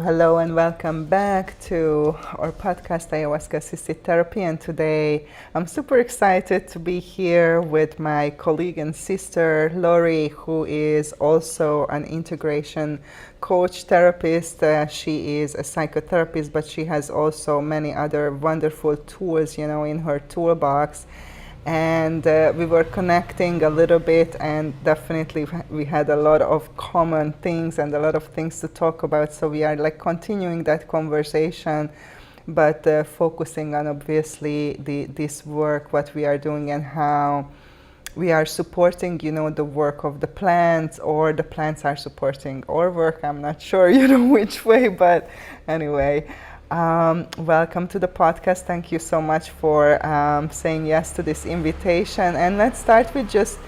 Hello and welcome back to our podcast, Ayahuasca Assisted Therapy. And today I'm super excited to be here with my colleague and sister, Laurie, who is also an integration coach therapist. She is a psychotherapist, but she has also many other wonderful tools, in her toolbox. And we were connecting a little bit, and definitely we had a lot of common things and a lot of things to talk about, so we are like continuing that conversation, but focusing on obviously this work, what we are doing, and how we are supporting, the work of the plants, or the plants are supporting our work. I'm not sure, which way, but anyway. Welcome to the podcast. Thank you so much for saying yes to this invitation. And let's start with just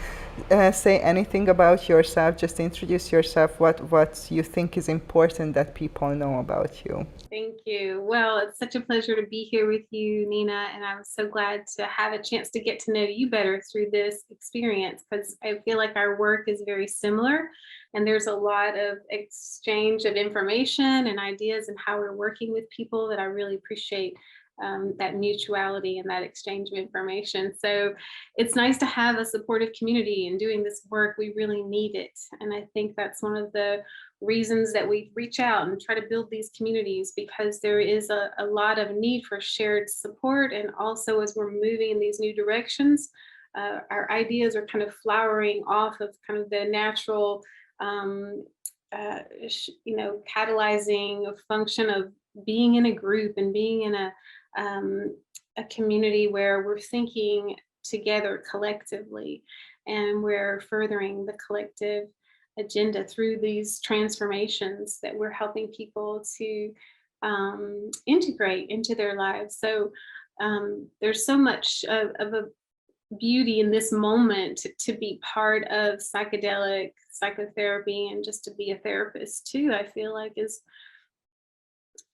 say anything about yourself. Just introduce yourself. What you think is important that people know about you. Thank you. Well, it's such a pleasure to be here with you, Nina, and I'm so glad to have a chance to get to know you better through this experience, because I feel like our work is very similar and there's a lot of exchange of information and ideas and how we're working with people that I really appreciate. That mutuality and that exchange of information. So it's nice to have a supportive community, and doing this work, we really need it. And I think that's one of the reasons that we reach out and try to build these communities, because there is a lot of need for shared support. And also, as we're moving in these new directions, our ideas are kind of flowering off of kind of the natural, catalyzing function of being in a group and being in a community where we're thinking together collectively, and we're furthering the collective agenda through these transformations that we're helping people to integrate into their lives. So there's so much of a beauty in this moment to be part of psychedelic psychotherapy, and just to be a therapist too, I feel like is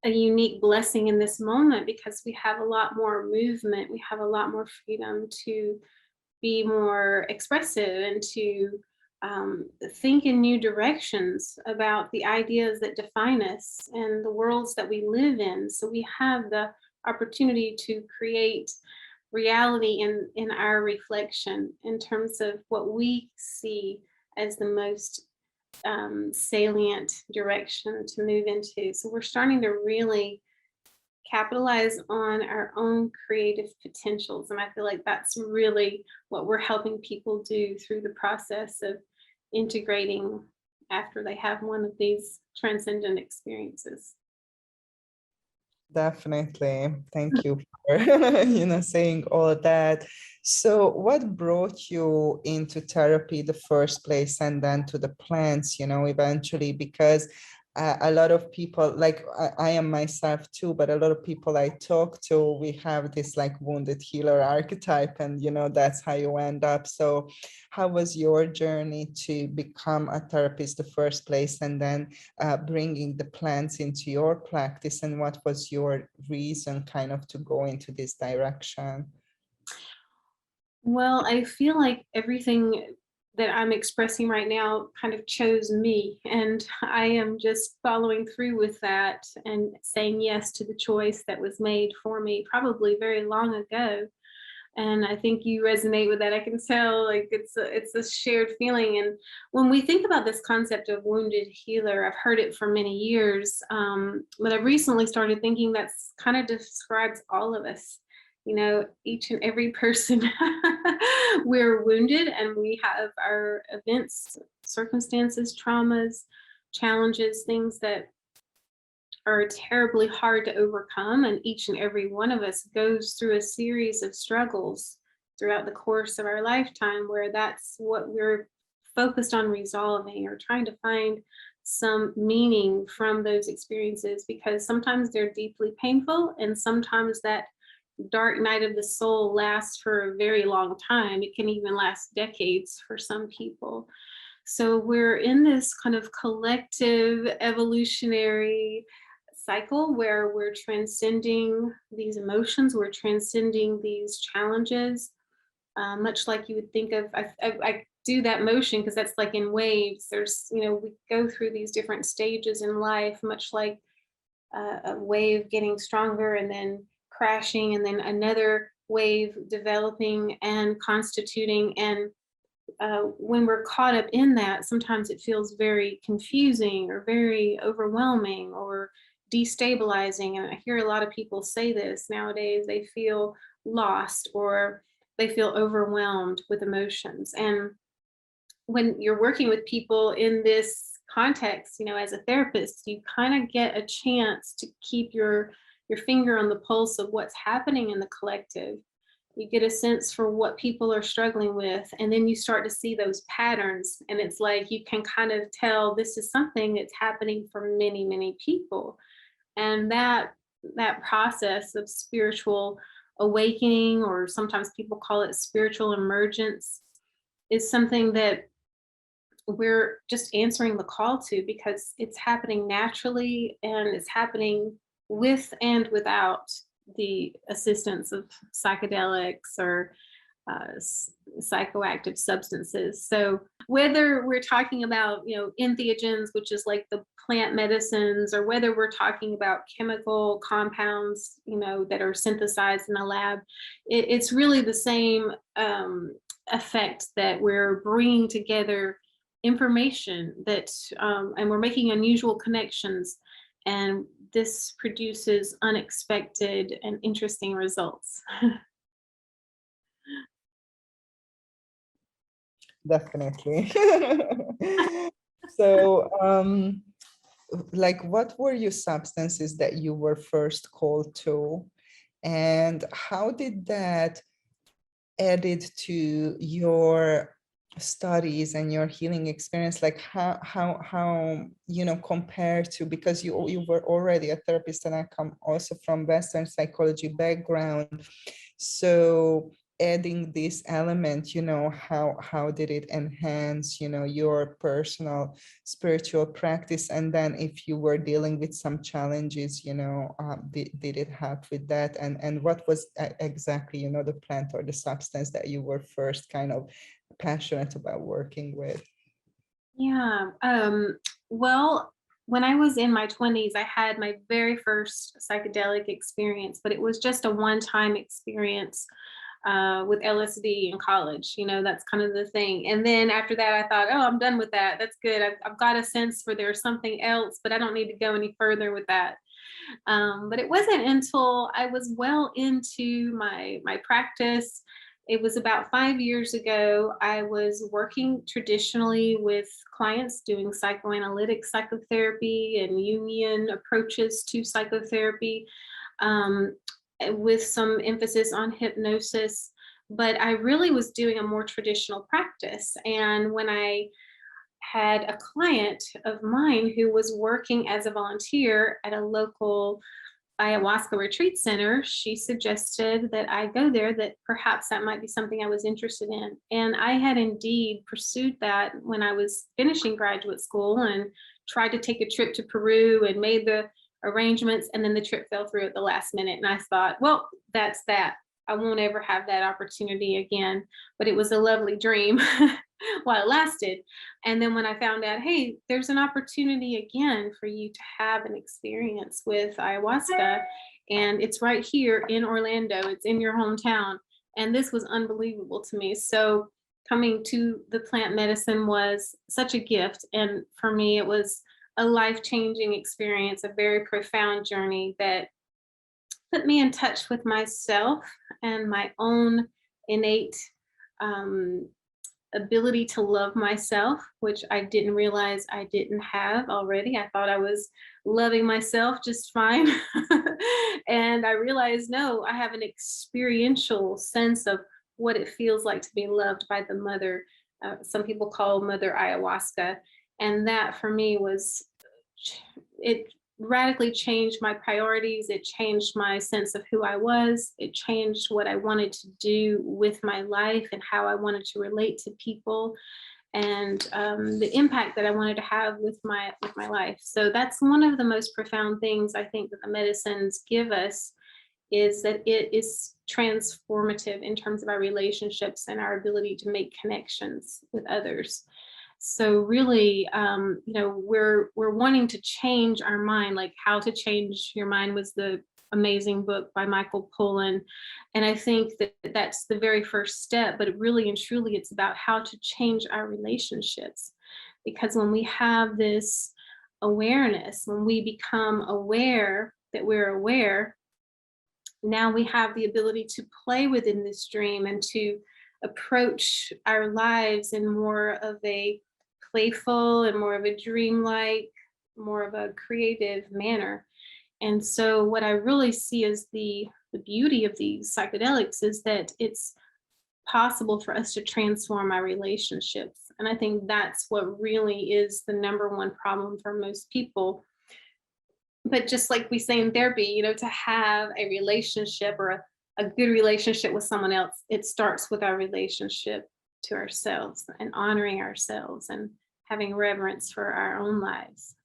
a unique blessing in this moment, because we have a lot more movement, we have a lot more freedom to be more expressive and to think in new directions about the ideas that define us and the worlds that we live in. So we have the opportunity to create reality in our reflection, in terms of what we see as the most salient direction to move into. So we're starting to really capitalize on our own creative potentials. And I feel like that's really what we're helping people do through the process of integrating after they have one of these transcendent experiences. Definitely. Thank you for saying all of that. So what brought you into therapy the first place, and then to the plants, eventually? Because a lot of people, like I am myself too, but a lot of people I talk to, we have this like wounded healer archetype, and that's how you end up. So how was your journey to become a therapist the first place, and then bringing the plants into your practice, and what was your reason kind of to go into this direction? Well, I feel like everything that I'm expressing right now kind of chose me, and I am just following through with that and saying yes to the choice that was made for me probably very long ago. And I think you resonate with that. I can tell, like it's a shared feeling. And when we think about this concept of wounded healer, I've heard it for many years, but I've recently started thinking that's kind of describes all of us. Each and every person, we're wounded, and we have our events, circumstances, traumas, challenges, things that are terribly hard to overcome. And each and every one of us goes through a series of struggles throughout the course of our lifetime, where that's what we're focused on resolving, or trying to find some meaning from those experiences, because sometimes they're deeply painful, and sometimes that dark night of the soul lasts for a very long time. It can even last decades for some people. So we're in this kind of collective evolutionary cycle where we're transcending these emotions, we're transcending these challenges, much like you would think of. I do that motion because that's like in waves. We go through these different stages in life, much like a wave getting stronger and then crashing, and then another wave developing and constituting. And when we're caught up in that, sometimes it feels very confusing or very overwhelming or destabilizing. And I hear a lot of people say this nowadays. They feel lost or they feel overwhelmed with emotions. And when you're working with people in this context, you know, as a therapist, you kind of get a chance to keep your finger on the pulse of what's happening in the collective. You get a sense for what people are struggling with, and then you start to see those patterns, and it's like you can kind of tell this is something that's happening for many, many people. And that process of spiritual awakening, or sometimes people call it spiritual emergence, is something that we're just answering the call to, because it's happening naturally and it's happening with and without the assistance of psychedelics or psychoactive substances. So whether we're talking about, you know, entheogens, which is like the plant medicines, or whether we're talking about chemical compounds, you know, that are synthesized in a lab, it's really the same effect, that we're bringing together information that, and we're making unusual connections, and this produces unexpected and interesting results. Definitely. So, like, what were your substances that you were first called to, and how did that added to your studies and your healing experience? Like, how you know, compared to, because you were already a therapist, and I come also from Western psychology background, so adding this element, you know, how did it enhance, you know, your personal spiritual practice? And then if you were dealing with some challenges, you know, did it help with that? And what was exactly, you know, the plant or the substance that you were first kind of passionate about working with? Yeah. Well, when I was in my 20s, I had my very first psychedelic experience, but it was just a one-time experience with LSD in college. You know, that's kind of the thing. And then after that, I thought, oh, I'm done with that. That's good. I've got a sense for there's something else, but I don't need to go any further with that. But it wasn't until I was well into my practice. It was about 5 years ago. I was working traditionally with clients doing psychoanalytic psychotherapy and Jungian approaches to psychotherapy, um, with some emphasis on hypnosis. But I really was doing a more traditional practice. And when I had a client of mine who was working as a volunteer at a local ayahuasca retreat center, she suggested that I go there, that perhaps that might be something I was interested in. And I had indeed pursued that when I was finishing graduate school, and tried to take a trip to Peru and made the arrangements. And then the trip fell through at the last minute. And I thought, well, that's that. I won't ever have that opportunity again. But it was a lovely dream while it lasted. And then when I found out, hey, there's an opportunity again for you to have an experience with ayahuasca, and it's right here in Orlando, it's in your hometown. And this was unbelievable to me. So coming to the plant medicine was such a gift. And for me, it was a life-changing experience, a very profound journey that put me in touch with myself and my own innate um, ability to love myself, which I didn't realize I didn't have already. I thought I was loving myself just fine. And I realized, no, I have an experiential sense of what it feels like to be loved by the mother. Some people call mother ayahuasca. And that for me was, it radically changed my priorities. It changed my sense of who I was. It changed what I wanted to do with my life and how I wanted to relate to people, and the impact that I wanted to have with my life. So that's one of the most profound things I think that the medicines give us, is that it is transformative in terms of our relationships and our ability to make connections with others. So really, we're wanting to change our mind, like How to Change Your Mind was the amazing book by Michael Pollan. And I think that that's the very first step, but really and truly, it's about how to change our relationships. Because when we have this awareness, when we become aware that we're aware, now we have the ability to play within this dream and to approach our lives in more of a playful and more of a dreamlike, more of a creative manner. And so what I really see as the beauty of these psychedelics is that it's possible for us to transform our relationships. And I think that's what really is the number one problem for most people. But just like we say in therapy, to have a relationship or a good relationship with someone else, it starts with our relationship to ourselves and honoring ourselves and having reverence for our own lives.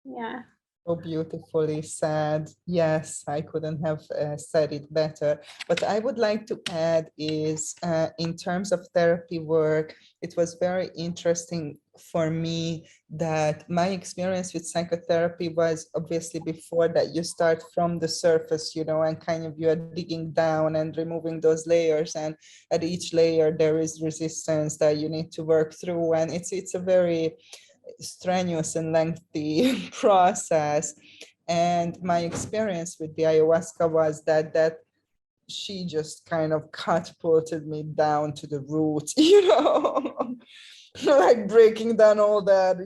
Yeah. So beautifully said. Yes, I couldn't have said it better. What I would like to add is in terms of therapy work, it was very interesting for me that my experience with psychotherapy was obviously before that you start from the surface, and kind of you are digging down and removing those layers. And at each layer, there is resistance that you need to work through. And it's a very strenuous and lengthy process. And my experience with the ayahuasca was that she just kind of catapulted me down to the root, like breaking down all that,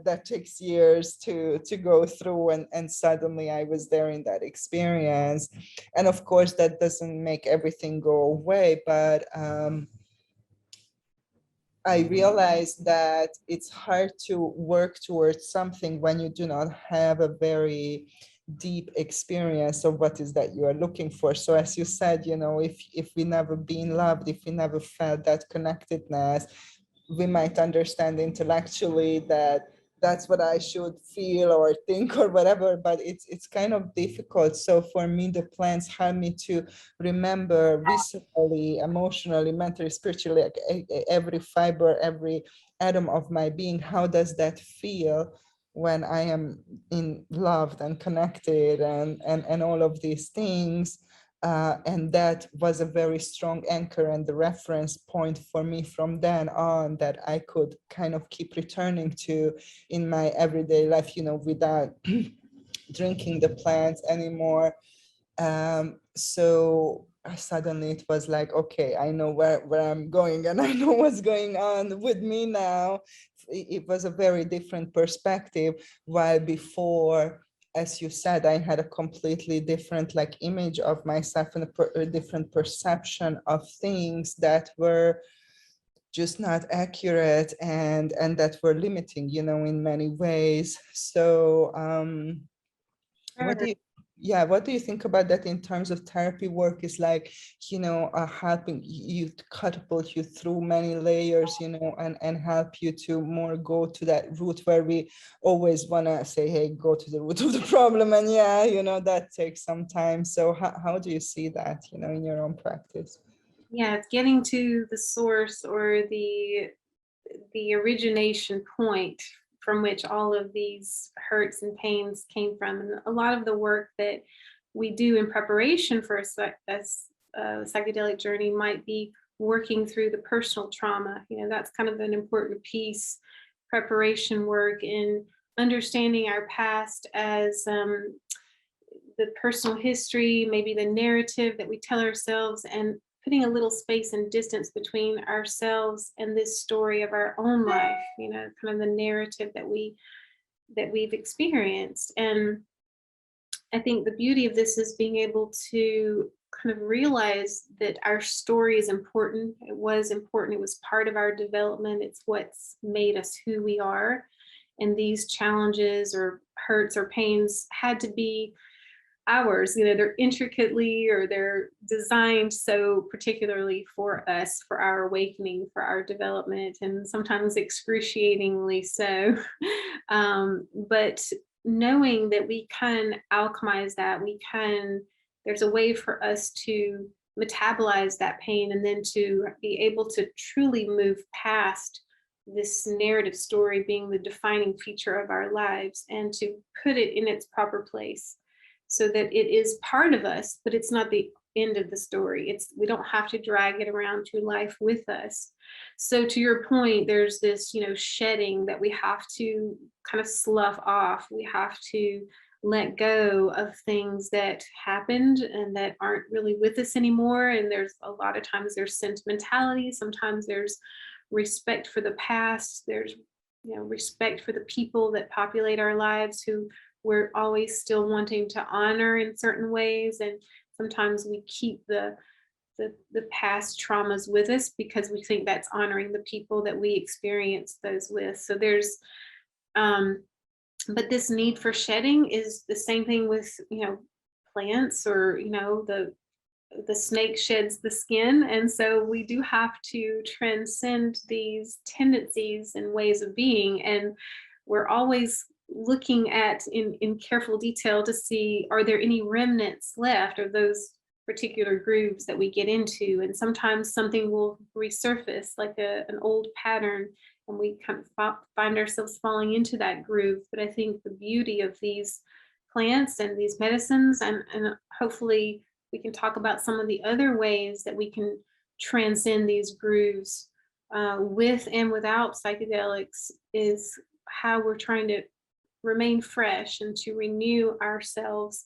that takes years to go through. And suddenly I was there in that experience. And of course, that doesn't make everything go away, but I realized that it's hard to work towards something when you do not have a very deep experience of what is that you are looking for. So as you said, if we never been loved, if we never felt that connectedness, we might understand intellectually that that's what I should feel or think or whatever, but it's kind of difficult. So for me, the plants help me to remember viscerally, emotionally, mentally, spiritually, like every fiber, every atom of my being, how does that feel when I am in loved and connected and all of these things. And that was a very strong anchor and the reference point for me from then on that I could kind of keep returning to in my everyday life, without drinking the plants anymore. So suddenly it was like, okay, I know where I'm going and I know what's going on with me now. It was a very different perspective, while before, as you said, I had a completely different image of myself and a different perception of things that were just not accurate and that were limiting, in many ways. So what do you what do you think about that in terms of therapy work is like, helping you to catapult you through many layers, and help you to more go to that root where we always want to say, hey, go to the root of the problem. And that takes some time. So how do you see that, in your own practice? Yeah, it's getting to the source or the origination point from which all of these hurts and pains came from. And a lot of the work that we do in preparation for a psychedelic journey might be working through the personal trauma. That's kind of an important piece, preparation work in understanding our past as the personal history, maybe the narrative that we tell ourselves, and putting a little space and distance between ourselves and this story of our own life, kind of the narrative that we've experienced. And I think the beauty of this is being able to kind of realize that our story is important. It was important. It was part of our development. It's what's made us who we are. And these challenges or hurts or pains had to be ours. They're intricately, or they're designed so particularly for us, for our awakening, for our development, and sometimes excruciatingly so. But knowing that we can alchemize that, there's a way for us to metabolize that pain, and then to be able to truly move past this narrative story being the defining feature of our lives, and to put it in its proper place so that it is part of us, but it's not the end of the story. We don't have to drag it around through life with us. So to your point, there's this, shedding that we have to kind of slough off. We have to let go of things that happened and that aren't really with us anymore. And there's a lot of times there's sentimentality. Sometimes there's respect for the past. There's, respect for the people that populate our lives who we're always still wanting to honor in certain ways. And sometimes we keep the past traumas with us because we think that's honoring the people that we experience those with. So there's, but this need for shedding is the same thing with, plants, or, the snake sheds the skin. And so we do have to transcend these tendencies and ways of being. And we're always looking at in careful detail to see, are there any remnants left of those particular grooves that we get into? And sometimes something will resurface like an old pattern, and we kind of find ourselves falling into that groove. But I think the beauty of these plants and these medicines, and hopefully we can talk about some of the other ways that we can transcend these grooves with and without psychedelics, is how we're trying to remain fresh and to renew ourselves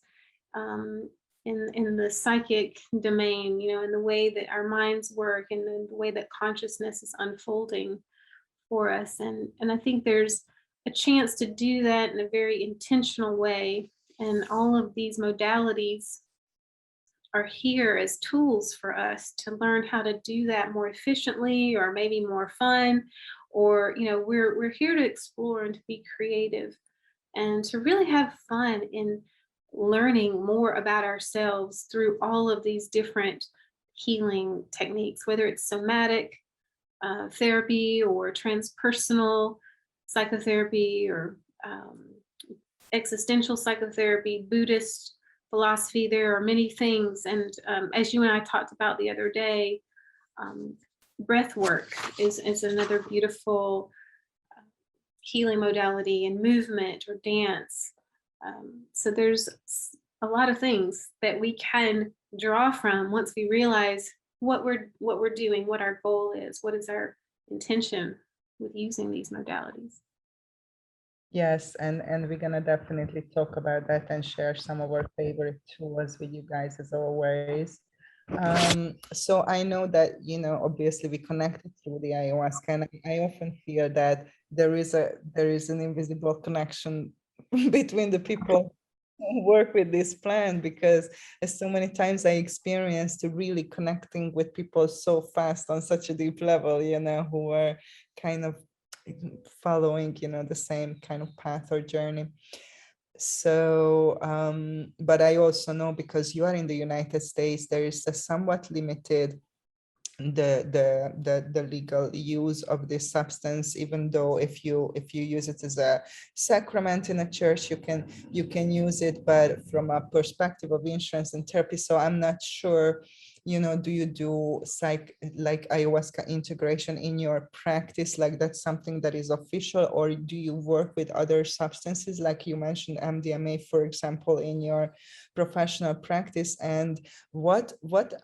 in the psychic domain, in the way that our minds work and the way that consciousness is unfolding for us. And I think there's a chance to do that in a very intentional way. And all of these modalities are here as tools for us to learn how to do that more efficiently, or maybe more fun, or we're here to explore and to be creative and to really have fun in learning more about ourselves through all of these different healing techniques, whether it's somatic therapy or transpersonal psychotherapy, or existential psychotherapy, Buddhist philosophy. There are many things. And as you and I talked about the other day, breath work is another beautiful healing modality, and movement or dance. So there's a lot of things that we can draw from once we realize what we're doing, what our goal is, what is our intention with using these modalities. Yes, and we're gonna definitely talk about that and share some of our favorite tools with you guys as always. So I know that, obviously we connected through the ayahuasca, and I often feel that there is an invisible connection between the people who work with this plant, because so many times I experienced really connecting with people so fast on such a deep level, who are kind of following, the same kind of path or journey. So, but I also know, because you are in the United States, there is a somewhat limited the legal use of this substance, even though if you use it as a sacrament in a church, you can use it, but from a perspective of insurance and therapy. So I'm not sure, do you do like ayahuasca integration in your practice, like that's something that is official, or do you work with other substances like you mentioned MDMA, for example, in your professional practice? And what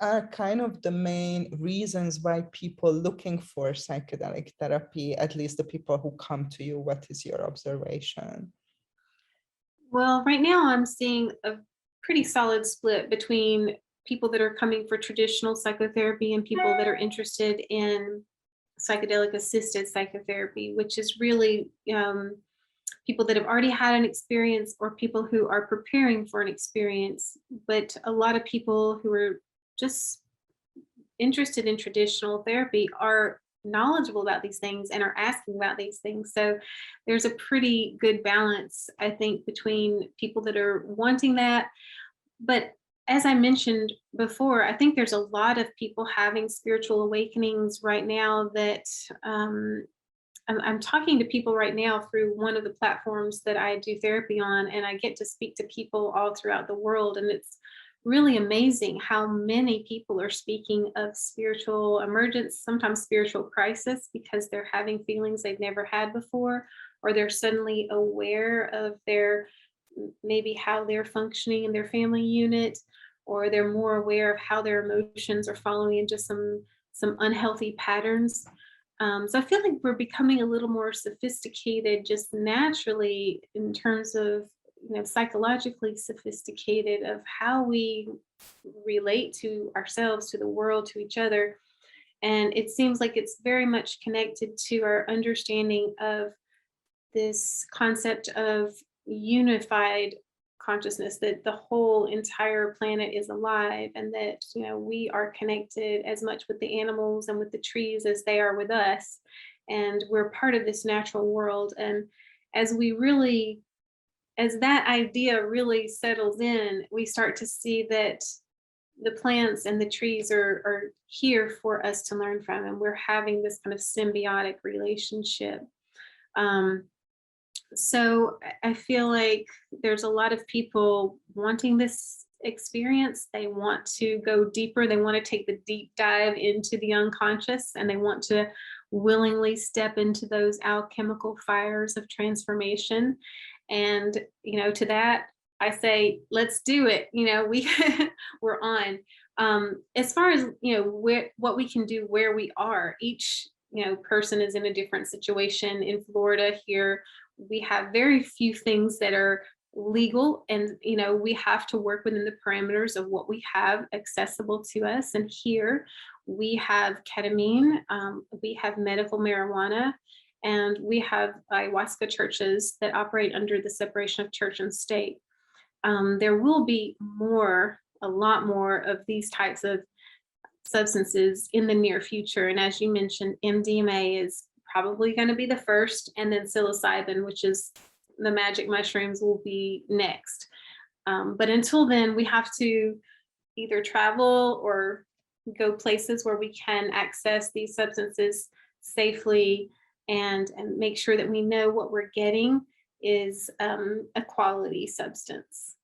are kind of the main reasons why people looking for psychedelic therapy, at least the people who come to you? What is your observation? Well, right now I'm seeing a pretty solid split between people that are coming for traditional psychotherapy and people that are interested in psychedelic assisted psychotherapy, which is really people that have already had an experience, or people who are preparing for an experience. But a lot of people who are just interested in traditional therapy are knowledgeable about these things and are asking about these things. So there's a pretty good balance, I think, between people that are wanting that. But as I mentioned before, I think there's a lot of people having spiritual awakenings right now that I'm talking to people right now through one of the platforms that I do therapy on, and I get to speak to people all throughout the world. And it's really amazing how many people are speaking of spiritual emergence, sometimes spiritual crisis, because they're having feelings they've never had before, or they're suddenly aware of their maybe how they're functioning in their family unit, or they're more aware of how their emotions are following into some unhealthy patterns. So I feel like we're becoming a little more sophisticated just naturally in terms of, psychologically sophisticated of how we relate to ourselves, to the world, to each other. And it seems like it's very much connected to our understanding of this concept of unified consciousness, that the whole entire planet is alive, and that we are connected as much with the animals and with the trees as they are with us, and we're part of this natural world. And as we really as that idea really settles in, we start to see that the plants and the trees are here for us to learn from, and we're having this kind of symbiotic relationship. um, so I feel like there's a lot of people wanting this experience. They want to go deeper. They want to take the deep dive into the unconscious, and they want to willingly step into those alchemical fires of transformation. And, to that, I say, let's do it. We're on. As far as, what we can do where we are, each, person is in a different situation. In Florida here, we have very few things that are legal, and we have to work within the parameters of what we have accessible to us. And here we have ketamine, we have medical marijuana, and we have ayahuasca churches that operate under the separation of church and state. There will be a lot more of these types of substances in the near future. And as you mentioned, MDMA is probably going to be the first, and then psilocybin, which is the magic mushrooms, will be next. But until then, we have to either travel or go places where we can access these substances safely, and make sure that we know what we're getting is a quality substance.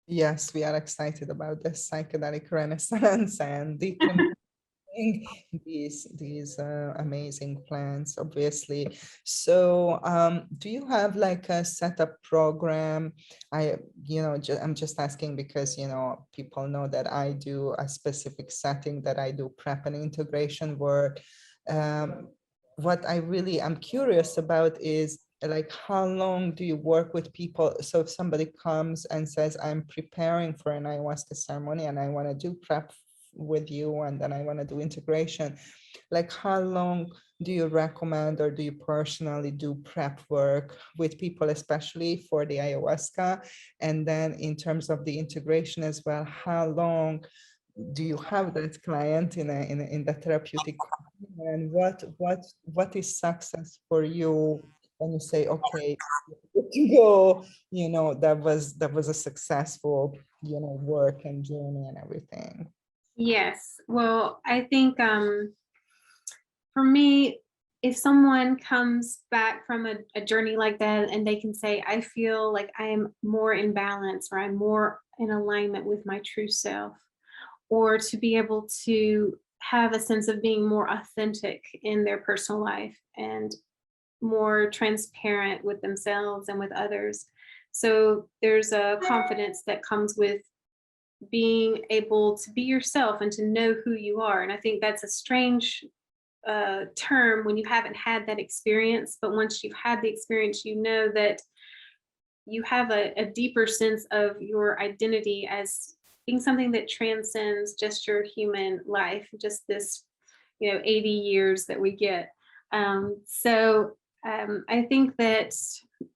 Yes, we are excited about the psychedelic renaissance and decommissioning these amazing plants, obviously. So, do you have like a setup program? I'm just asking because people know that I do a specific setting, that I do prep and integration work. What I'm curious about is, like, how long do you work with people? So if somebody comes and says, I'm preparing for an ayahuasca ceremony and I want to do prep with you, and then I want to do integration, like, how long do you recommend, or do you personally do prep work with people, especially for the ayahuasca? And then in terms of the integration as well, how long do you have that client in the therapeutic, and what is success for you when you say, okay, good to go, that was a successful, work and journey and everything? Yes. Well, I think for me, if someone comes back from a journey like that and they can say, I feel like I am more in balance, or I'm more in alignment with my true self, or to be able to have a sense of being more authentic in their personal life and more transparent with themselves and with others. So there's a confidence that comes with being able to be yourself and to know who you are. And I think that's a strange term when you haven't had that experience. But once you've had the experience, you know that you have a deeper sense of your identity as being something that transcends just your human life, just this, 80 years that we get. I think that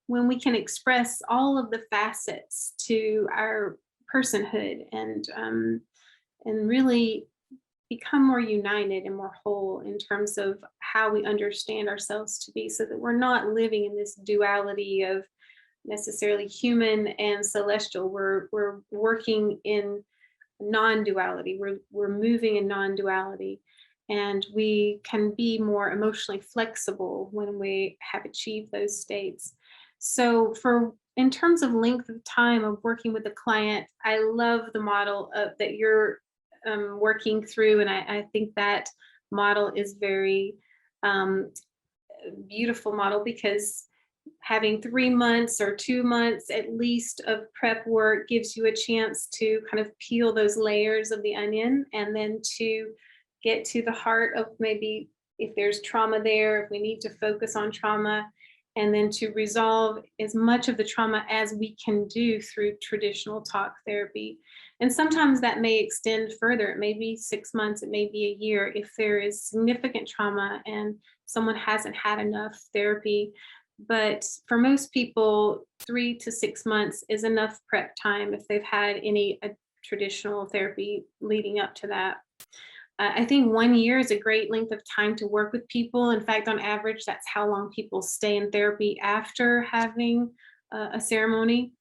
when we can express all of the facets to our personhood, and really become more united and more whole in terms of how we understand ourselves to be, so that we're not living in this duality of necessarily human and celestial. We're working in non-duality. We're moving in non-duality, and we can be more emotionally flexible when we have achieved those states. So for in terms of length of time of working with a client, I love the model that you're working through. And I think that model is very um, beautiful model, because having 3 months or 2 months at least of prep work gives you a chance to kind of peel those layers of the onion, and then to get to the heart of maybe if there's trauma there, if we need to focus on trauma, and then to resolve as much of the trauma as we can do through traditional talk therapy. And sometimes that may extend further. It may be 6 months, it may be a year if there is significant trauma and someone hasn't had enough therapy. But for most people, 3 to 6 months is enough prep time if they've had any traditional therapy leading up to that. I think 1 year is a great length of time to work with people. In fact, on average, that's how long people stay in therapy after having a ceremony.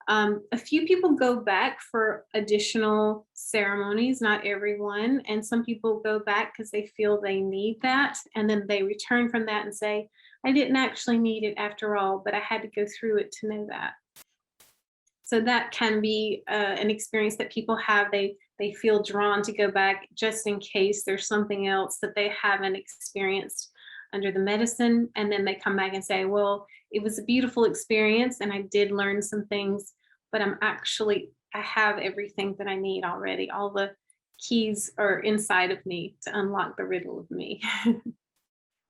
A few people go back for additional ceremonies, not everyone. And some people go back because they feel they need that. And then they return from that and say, I didn't actually need it after all, but I had to go through it to know that. So that can be an experience that people have. They feel drawn to go back just in case there's something else that they haven't experienced under the medicine. And then they come back and say, well, it was a beautiful experience and I did learn some things, but I have everything that I need already. All the keys are inside of me to unlock the riddle of me.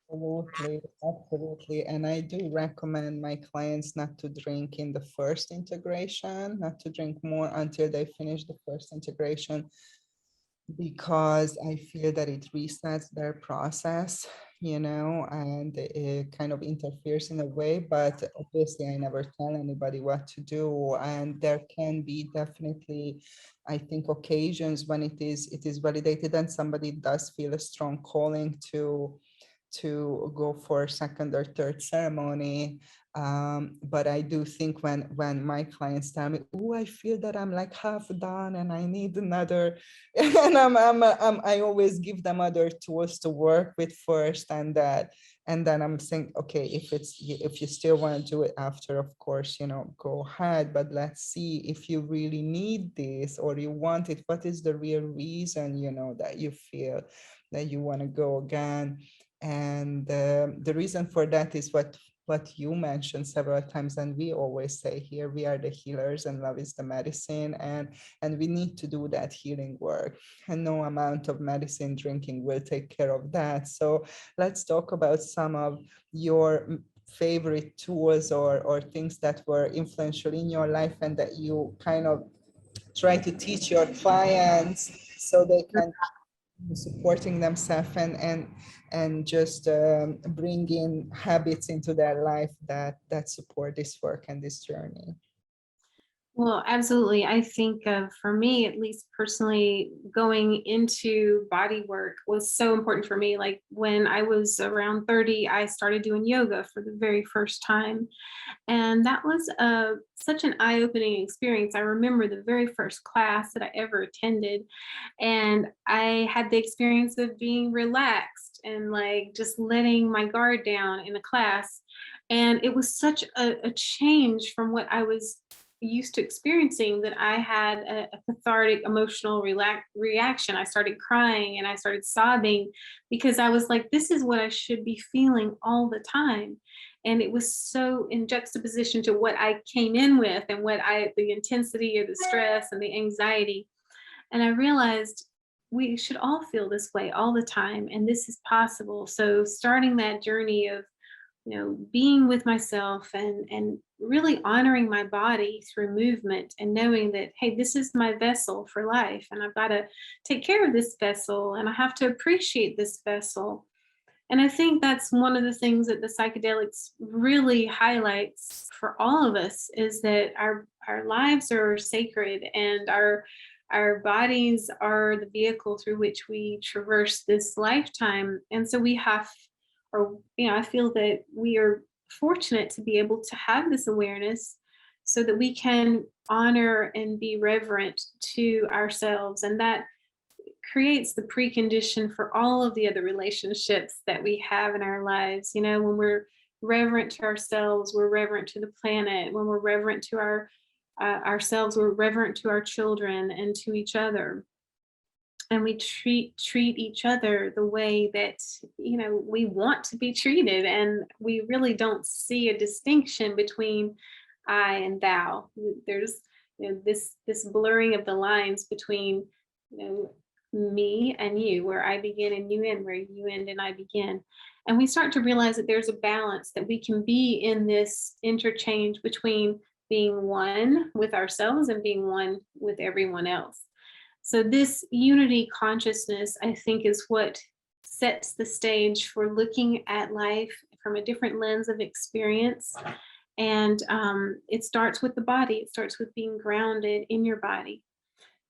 Absolutely, absolutely. And I do recommend my clients not to drink in the first integration, not to drink more until they finish the first integration, because I feel that it resets their process, and it kind of interferes in a way. But obviously, I never tell anybody what to do. And there can be definitely, I think, occasions when it is validated and somebody does feel a strong calling to go for a second or third ceremony. But I do think when my clients tell me, oh, I feel that I'm like half done and I need another, and I always give them other tools to work with first, and then I'm saying, okay, if you still want to do it after, of course, go ahead, but let's see if you really need this or you want it. What is the real reason, that you feel that you want to go again? And the reason for that is what you mentioned several times, and we always say here, we are the healers and love is the medicine, and we need to do that healing work, and no amount of medicine drinking will take care of that. So let's talk about some of your favorite tools or things that were influential in your life and that you kind of try to teach your clients so they can supporting themselves and just bring in habits into their life that support this work and this journey. Well, absolutely. I think for me, at least personally, going into body work was so important for me. Like when I was around 30, I started doing yoga for the very first time. And that was such an eye-opening experience. I remember the very first class that I ever attended, and I had the experience of being relaxed and like just letting my guard down in the class. And it was such a change from what I was used to experiencing, that I had a cathartic emotional reaction. I started crying and I started sobbing because I was like, this is what I should be feeling all the time. And it was so in juxtaposition to what I came in with and the intensity of the stress and the anxiety. And I realized we should all feel this way all the time, and this is possible. So starting that journey of being with myself and really honoring my body through movement, and knowing that, hey, this is my vessel for life and I've got to take care of this vessel and I have to appreciate this vessel. And I think that's one of the things that the psychedelics really highlights for all of us, is that our lives are sacred, and our bodies are the vehicle through which we traverse this lifetime. And so we have, I feel that we are fortunate to be able to have this awareness so that we can honor and be reverent to ourselves. And that creates the precondition for all of the other relationships that we have in our lives. When we're reverent to ourselves, we're reverent to the planet. When we're reverent to ourselves, we're reverent to our children and to each other. And we treat each other the way that, you know, we want to be treated, and we really don't see a distinction between I and thou. There's, you know, this blurring of the lines between, you know, me and you, where I begin and you end, where you end and I begin. And we start to realize that there's a balance, that we can be in this interchange between being one with ourselves and being one with everyone else. So this unity consciousness, I think, is what sets the stage for looking at life from a different lens of experience. And it starts with the body. It starts with being grounded in your body.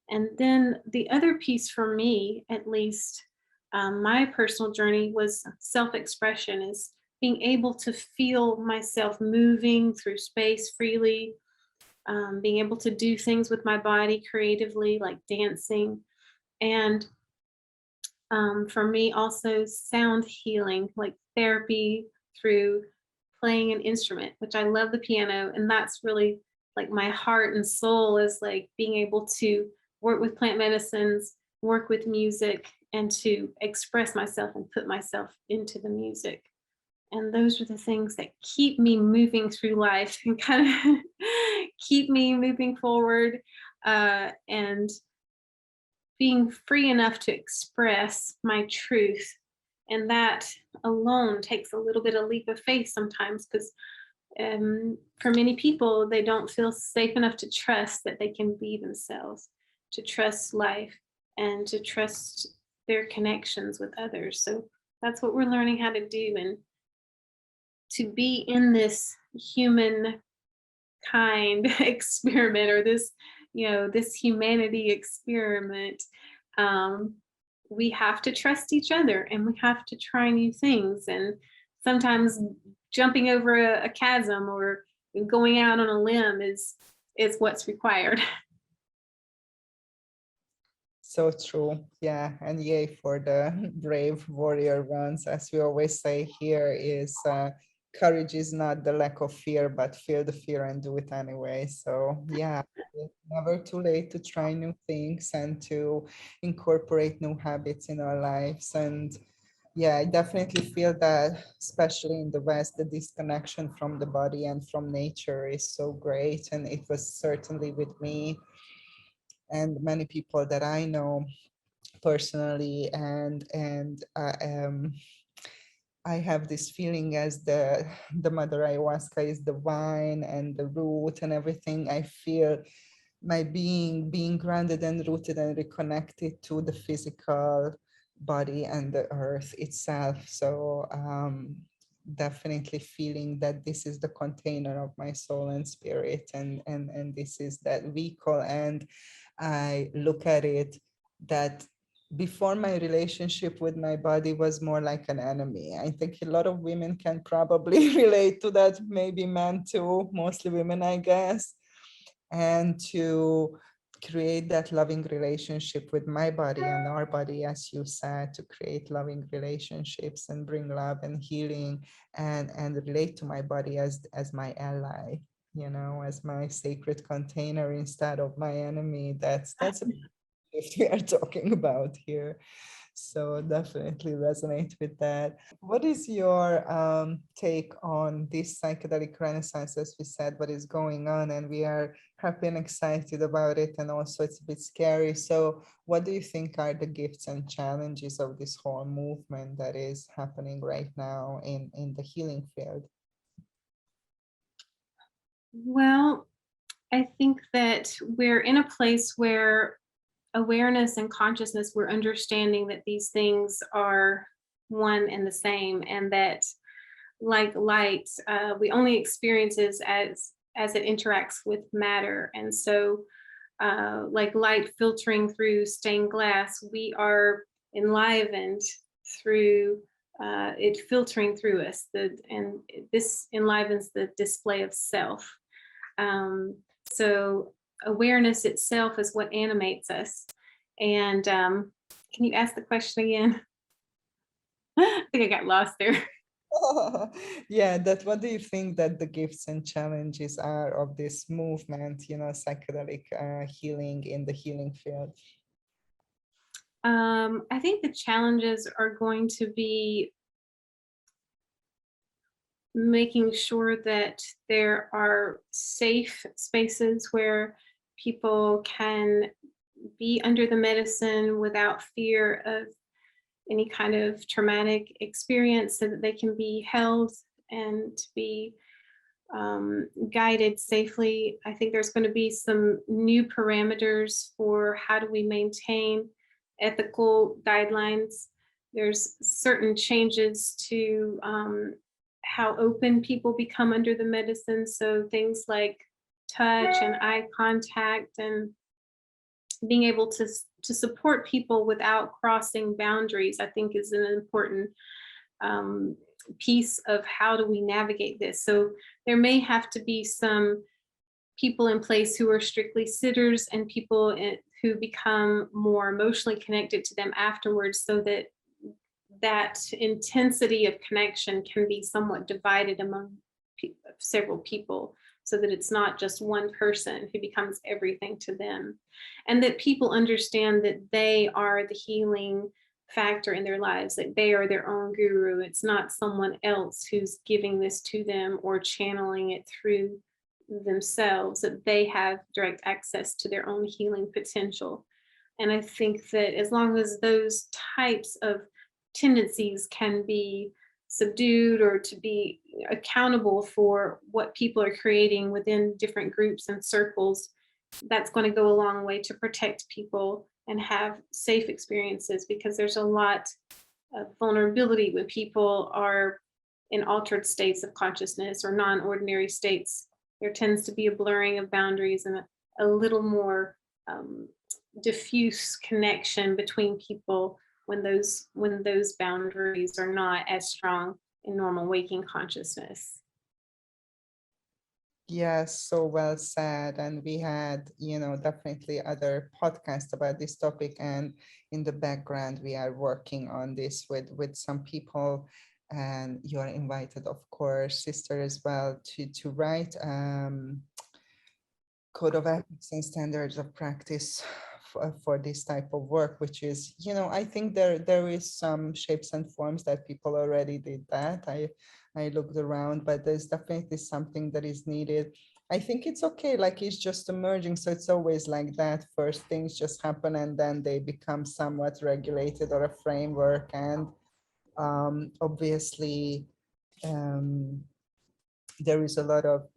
And then the other piece for me, at least, my personal journey was self-expression, is being able to feel myself moving through space freely, being able to do things with my body creatively, like dancing. And for me, also sound healing, like therapy through playing an instrument, which I love the piano. And that's really like my heart and soul, is like being able to work with plant medicines, work with music, and to express myself and put myself into the music. And those are the things that keep me moving through life and kind of keep me moving forward, and being free enough to express my truth. And that alone takes a little bit of leap of faith sometimes, because for many people, they don't feel safe enough to trust that they can be themselves, to trust life, and to trust their connections with others. So that's what we're learning how to do, and to be in this human kind experiment, or this, you know, this humanity experiment. We have to trust each other, and we have to try new things, and sometimes jumping over a chasm or going out on a limb is what's required. So true. Yeah. And yay for the brave warrior ones. As we always say here, is courage is not the lack of fear, but feel the fear and do it anyway. So yeah, it's never too late to try new things and to incorporate new habits in our lives. And yeah, I definitely feel that, especially in the West, the disconnection from the body and from nature is so great. And it was certainly with me and many people that I know personally. And I have this feeling, as the mother ayahuasca is the wine and the root and everything. I feel my being grounded and rooted and reconnected to the physical body and the earth itself. So definitely feeling that this is the container of my soul and spirit, and this is that vehicle. And I look at it that before, my relationship with my body was more like an enemy. I think a lot of women can probably relate to that, maybe men too, mostly women, I guess. And to create that loving relationship with my body and our body, as you said, to create loving relationships and bring love and healing, and relate to my body as my ally, you know, as my sacred container instead of my enemy. That's a shift we are talking about here. So definitely resonate with that. What is your take on this psychedelic renaissance? As we said, what is going on, and we are happy and excited about it, and also it's a bit scary. So what do you think are the gifts and challenges of this whole movement that is happening right now in the healing field? Well, I think that we're in a place where awareness and consciousness, we're understanding that these things are one and the same, and that, like light, we only experience it as it interacts with matter. And so like light filtering through stained glass, we are enlivened through it filtering through us, and this enlivens the display of self. So awareness itself is what animates us. And can you ask the question again? I think I got lost there. Yeah, that what do you think that the gifts and challenges are of this movement, psychedelic healing in the healing field? I think the challenges are going to be making sure that there are safe spaces where people can be under the medicine without fear of any kind of traumatic experience, so that they can be held and be guided safely. I think there's going to be some new parameters for how do we maintain ethical guidelines. There's certain changes to how open people become under the medicine. So things like touch and eye contact and being able to support people without crossing boundaries, I think is an important um, piece of how do we navigate this. So there may have to be some people in place who are strictly sitters and people who become more emotionally connected to them afterwards, so that that intensity of connection can be somewhat divided among several people, so that it's not just one person who becomes everything to them, and that people understand that they are the healing factor in their lives, that they are their own guru. It's not someone else who's giving this to them or channeling it through themselves, that they have direct access to their own healing potential. And I think that as long as those types of tendencies can be subdued, or to be accountable for what people are creating within different groups and circles, that's going to go a long way to protect people and have safe experiences, because there's a lot of vulnerability when people are in altered states of consciousness or non-ordinary states. There tends to be a blurring of boundaries and a little more um, diffuse connection between people when those boundaries are not as strong in normal waking consciousness. Yes, so well said. And we had, definitely other podcasts about this topic. And in the background, we are working on this with some people. And you're invited, of course, sister, as well, to write code of ethics and standards of practice for this type of work, which is, I think there is some shapes and forms that people already did that. I looked around, but there's definitely something that is needed. I think it's okay, like it's just emerging. So it's always like that. First things just happen and then they become somewhat regulated or a framework. And obviously, um, there is a lot of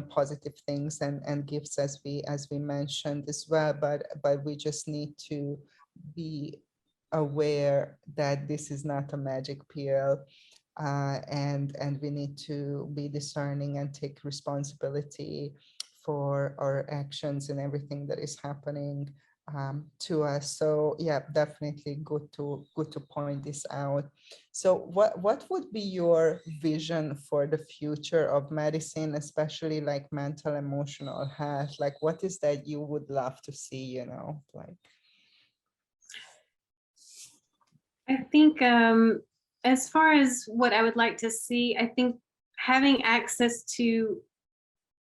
positive things and gifts, as we mentioned as well, but we just need to be aware that this is not a magic pill, and we need to be discerning and take responsibility for our actions and everything that is happening to us. So yeah, definitely good to point this out. So what would be your vision for the future of medicine, especially like mental emotional health? Like what is that you would love to see, like? I think as far as what I would like to see, I think having access to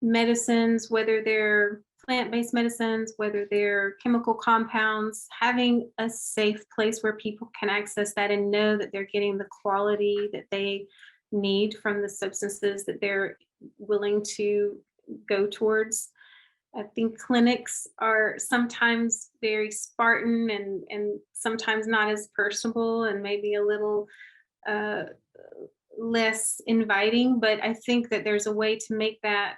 medicines, whether they're plant-based medicines, whether they're chemical compounds, having a safe place where people can access that and know that they're getting the quality that they need from the substances that they're willing to go towards. I think clinics are sometimes very Spartan and sometimes not as personable and maybe a little uh, less inviting, but I think that there's a way to make that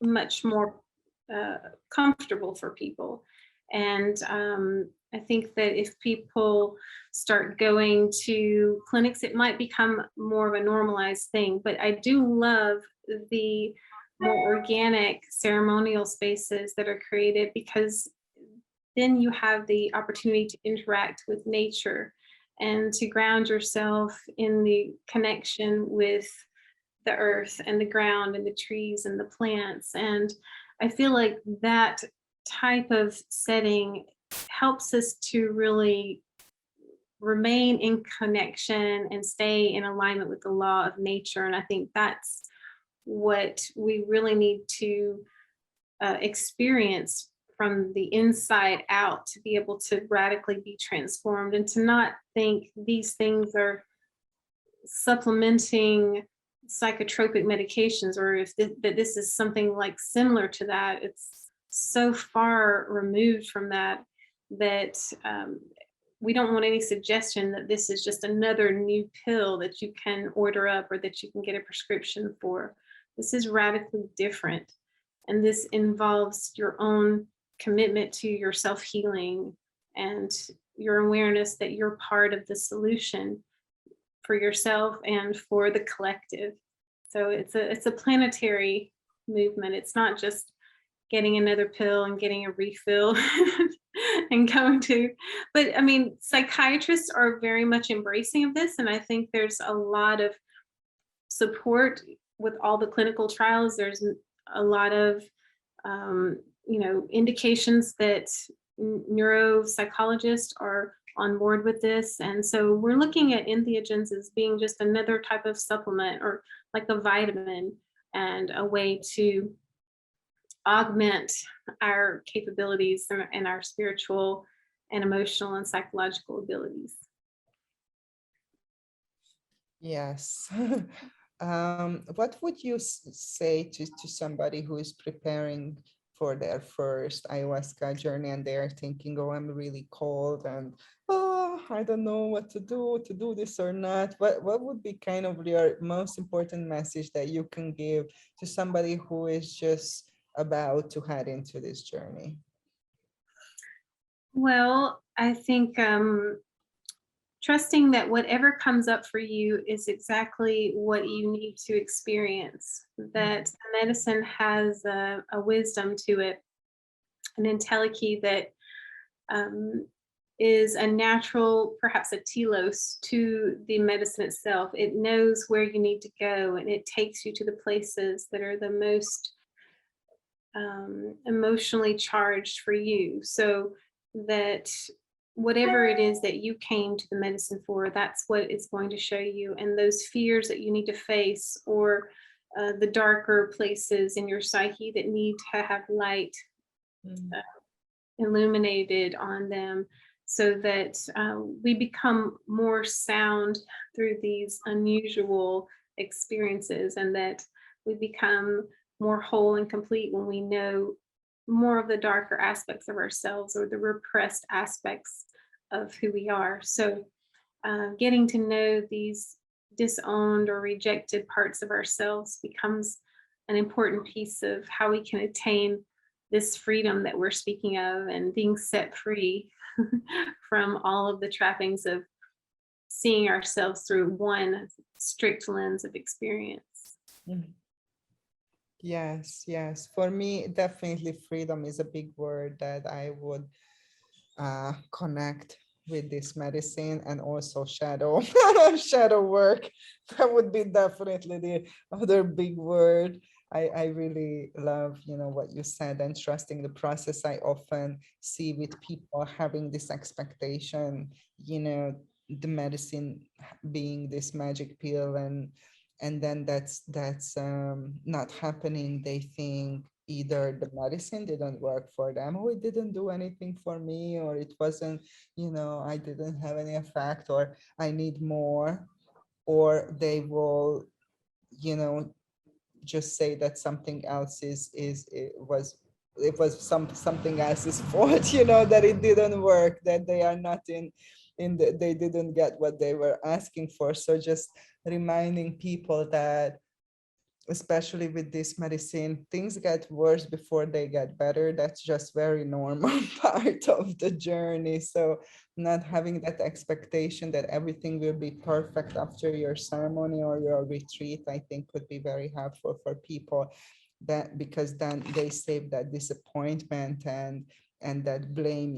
much more comfortable for people. And I think that if people start going to clinics, it might become more of a normalized thing. But I do love the more organic ceremonial spaces that are created, because then you have the opportunity to interact with nature and to ground yourself in the connection with the earth and the ground and the trees and the plants. And I feel like that type of setting helps us to really remain in connection and stay in alignment with the law of nature. And I think that's what we really need to experience from the inside out, to be able to radically be transformed, and to not think these things are supplementing psychotropic medications, or if that this is something like similar to that. It's so far removed from that that we don't want any suggestion that this is just another new pill that you can order up or that you can get a prescription for. This is radically different, and this involves your own commitment to your self-healing and your awareness that you're part of the solution for yourself and for the collective. So it's a planetary movement. It's not just getting another pill and getting a refill and going to, but I mean, psychiatrists are very much embracing of this, and I think there's a lot of support with all the clinical trials. There's a lot of indications that neuropsychologists are on board with this. And so we're looking at entheogens as being just another type of supplement, or like a vitamin, and a way to augment our capabilities and our spiritual and emotional and psychological abilities. Yes. What would you say to somebody who is preparing for their first ayahuasca journey, and they're thinking, oh, I'm really cold and I don't know what to do this or not? What would be kind of your most important message that you can give to somebody who is just about to head into this journey? Well, I think trusting that whatever comes up for you is exactly what you need to experience, that medicine has a wisdom to it, an entelechy that is a natural, perhaps a telos to the medicine itself. It knows where you need to go, and it takes you to the places that are the most emotionally charged for you, so that whatever it is that you came to the medicine for, that's what it's going to show you. And those fears that you need to face, or the darker places in your psyche that need to have light illuminated on them, so that we become more sound through these unusual experiences, and that we become more whole and complete when we know more of the darker aspects of ourselves, or the repressed aspects of who we are. So getting to know these disowned or rejected parts of ourselves becomes an important piece of how we can attain this freedom that we're speaking of, and being set free from all of the trappings of seeing ourselves through one strict lens of experience. Yes. For me, definitely freedom is a big word that I would connect with this medicine, and also shadow work. That would be definitely the other big word. I really love, what you said, and trusting the process. I often see with people having this expectation, the medicine being this magic pill, and then that's not happening. They think either the medicine didn't work for them, or it didn't do anything for me, or it wasn't, I didn't have any effect, or I need more. Or they will, just say that something else it was something else's fault, that it didn't work, that they are not they didn't get what they were asking for. So just reminding people that, especially with this medicine, things get worse before they get better. That's just very normal part of the journey. So not having that expectation that everything will be perfect after your ceremony or your retreat, I think would be very helpful for people, that because then they save that disappointment and that blame,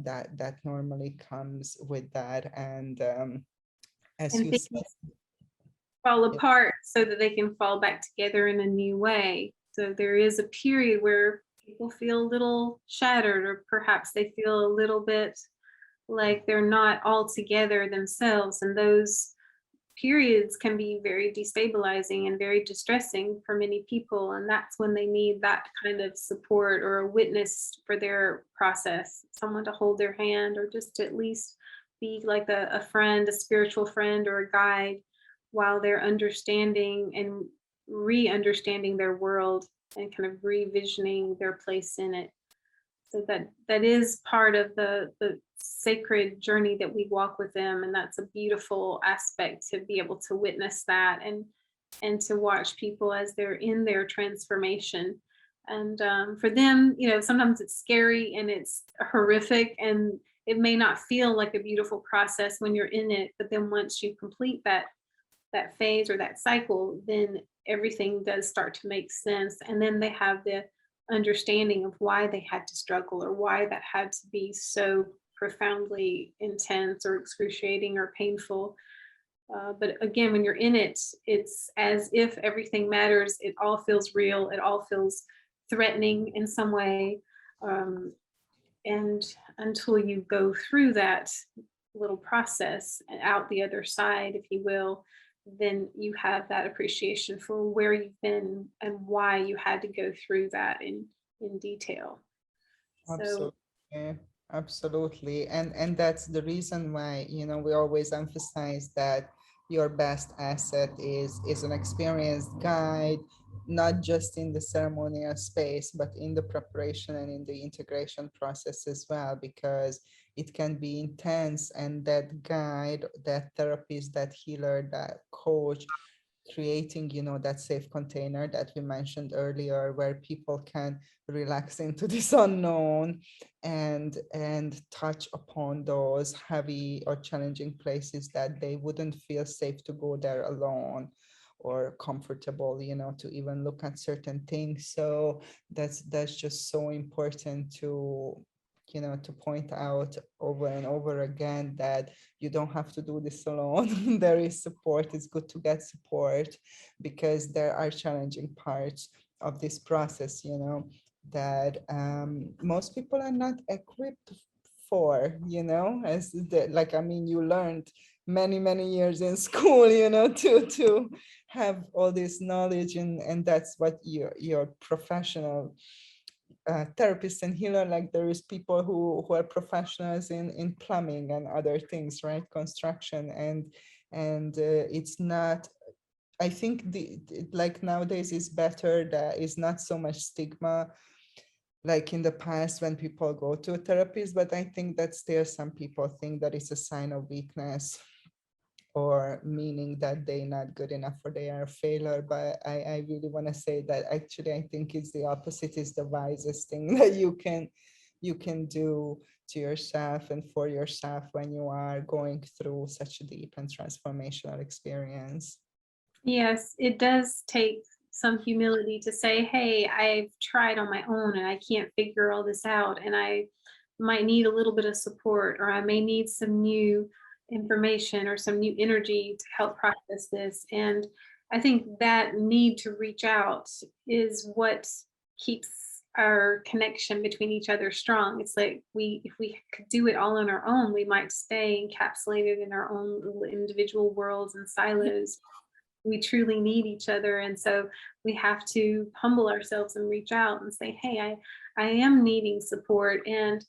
that normally comes with that. And as And you things said, fall apart so that they can fall back together in a new way. So there is a period where people feel a little shattered, or perhaps they feel a little bit like they're not all together themselves. And those periods can be very destabilizing and very distressing for many people. And that's when they need that kind of support or a witness for their process, someone to hold their hand or just to at least be like a friend, a spiritual friend or a guide while they're understanding and re-understanding their world and kind of revisioning their place in it. So that is part of the sacred journey that we walk with them, and that's a beautiful aspect to be able to witness that and to watch people as they're in their transformation. And for them, sometimes it's scary and it's horrific, and it may not feel like a beautiful process when you're in it, but then once you complete that phase or that cycle, then everything does start to make sense. And then they have the understanding of why they had to struggle or why that had to be so profoundly intense or excruciating or painful. But again, when you're in it, it's as if everything matters. It all feels real. It all feels threatening in some way. And until you go through that little process and out the other side, if you will, then you have that appreciation for where you've been and why you had to go through that in detail. So Absolutely, absolutely. And that's the reason why, we always emphasize that your best asset is an experienced guide, not just in the ceremonial space, but in the preparation and in the integration process as well, because it can be intense. And that guide, that therapist, that healer, that coach, creating that safe container that we mentioned earlier, where people can relax into this unknown and touch upon those heavy or challenging places that they wouldn't feel safe to go there alone or comfortable, to even look at certain things. So that's just so important to point out over and over again, that you don't have to do this alone. There is support. It's good to get support, because there are challenging parts of this process, that most people are not equipped for, as you learned many years in school, to have all this knowledge, and that's what your professional therapists and healer, like there is people who are professionals in plumbing and other things, right? Construction, and it's not, I think like nowadays is better, that is not so much stigma like in the past when people go to a therapist, but I think that still some people think that it's a sign of weakness, or meaning that they're not good enough or they are a failure. But I really want to say that actually I think it's the opposite is the wisest thing that you can do to yourself and for yourself when you are going through such a deep and transformational experience. yes, it does take some humility to say, hey, I've tried on my own and I can't figure all this out, and I might need a little bit of support, or I may need some new information or some new energy to help process this. And I think that need to reach out is what keeps our connection between each other strong. It's like if we could do it all on our own, we might stay encapsulated in our own little individual worlds and silos. We truly need each other, and so we have to humble ourselves and reach out and say, hey, I am needing support. And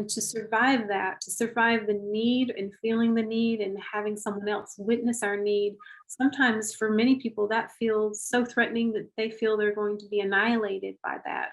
to survive that, to survive the need and feeling the need and having someone else witness our need, sometimes for many people that feels so threatening that they feel they're going to be annihilated by that,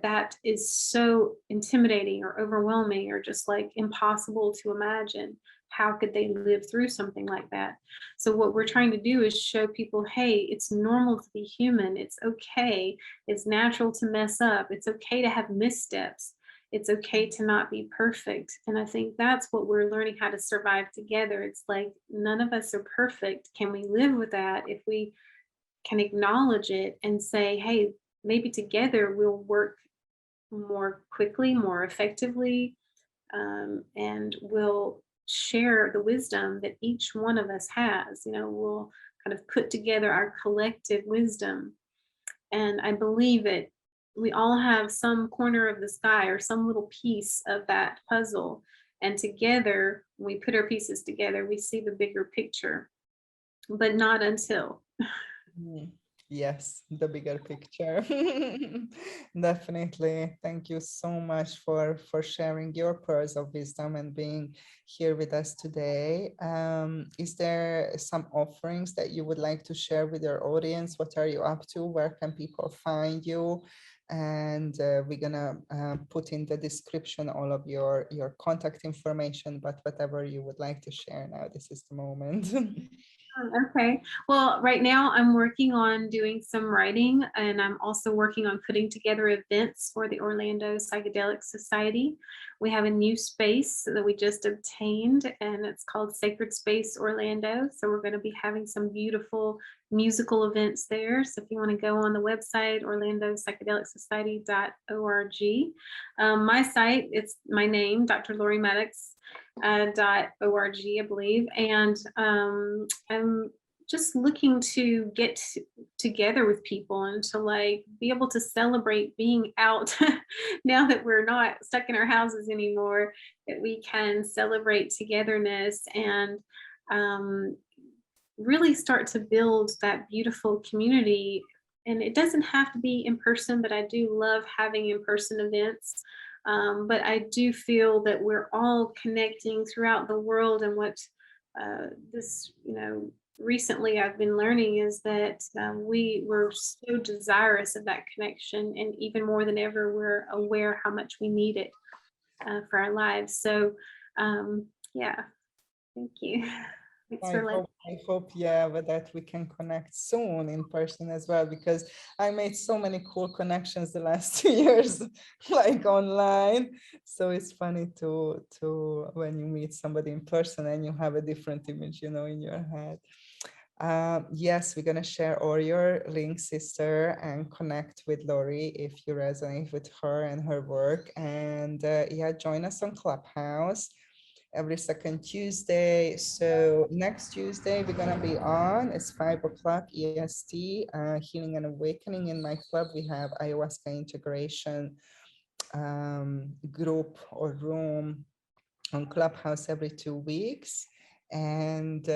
that is so intimidating or overwhelming or just like impossible to imagine. How could they live through something like that? So what we're trying to do is show people, hey, it's normal to be human. It's okay. It's natural to mess up. It's okay to have missteps. It's okay to not be perfect. And I think that's what we're learning how to survive together. It's like none of us are perfect. Can we live with that if we can acknowledge it and say, hey, maybe together we'll work more quickly, more effectively, and we'll share the wisdom that each one of us has. We'll kind of put together our collective wisdom. And I believe it we all have some corner of the sky or some little piece of that puzzle. And together, when we put our pieces together, we see the bigger picture, but not until. Mm. Yes, the bigger picture. Definitely. Thank you so much for sharing your pearls of wisdom and being here with us today. Is there some offerings that you would like to share with your audience? What are you up to? Where can people find you? And we're gonna put in the description all of your contact information, but whatever you would like to share now, this is the moment. Okay. Well, right now I'm working on doing some writing, and I'm also working on putting together events for the Orlando Psychedelic Society. We have a new space that we just obtained, and it's called Sacred Space Orlando. So we're going to be having some beautiful musical events there. So if you want to go on the website, orlandopsychedelicsociety.org. My site, it's my name, Dr. Laurie Maddox. .org, I believe, and I'm just looking to get together with people and to like be able to celebrate being out now that we're not stuck in our houses anymore, that we can celebrate togetherness and really start to build that beautiful community. And it doesn't have to be in person, but I do love having in-person events. But I do feel that we're all connecting throughout the world. And what this, recently I've been learning is that we were so desirous of that connection. And even more than ever, we're aware how much we need it for our lives. So, yeah, thank you. Thanks for letting I hope, yeah, but that we can connect soon in person as well, because I made so many cool connections the last 2 years, like online. So it's funny to when you meet somebody in person and you have a different image, in your head. Yes, we're gonna share all your links, sister, and connect with Laurie if you resonate with her and her work. And yeah, join us on Clubhouse every second Tuesday. So next Tuesday we're gonna be on. It's 5 o'clock EST. Healing and Awakening. In my club we have ayahuasca integration group or room on Clubhouse every 2 weeks. And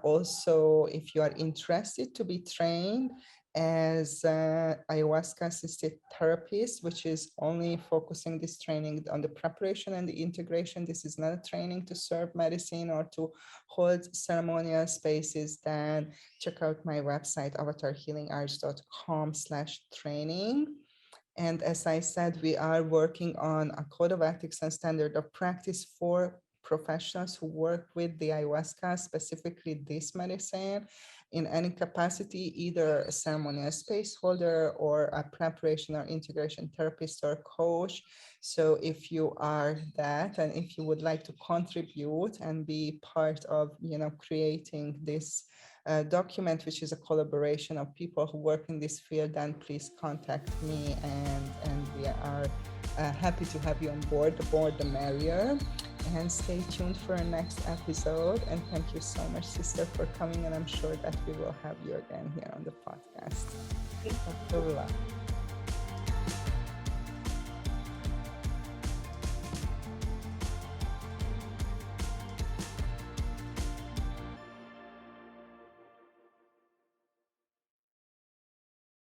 also, if you are interested to be trained as ayahuasca assisted therapist, which is only focusing this training on the preparation and the integration, this is not a training to serve medicine or to hold ceremonial spaces, then check out my website, avatarhealingarts.com/training. And as I said, we are working on a code of ethics and standard of practice for professionals who work with the ayahuasca, specifically this medicine, in any capacity, either a ceremonial space holder or a preparation or integration therapist or coach. So if you are that, and if you would like to contribute and be part of, creating this document, which is a collaboration of people who work in this field, then please contact me, and we are happy to have you on board. The more the merrier. And stay tuned for our next episode. And thank you so much, sister, for coming. And I'm sure that we will have you again here on the podcast. Dr.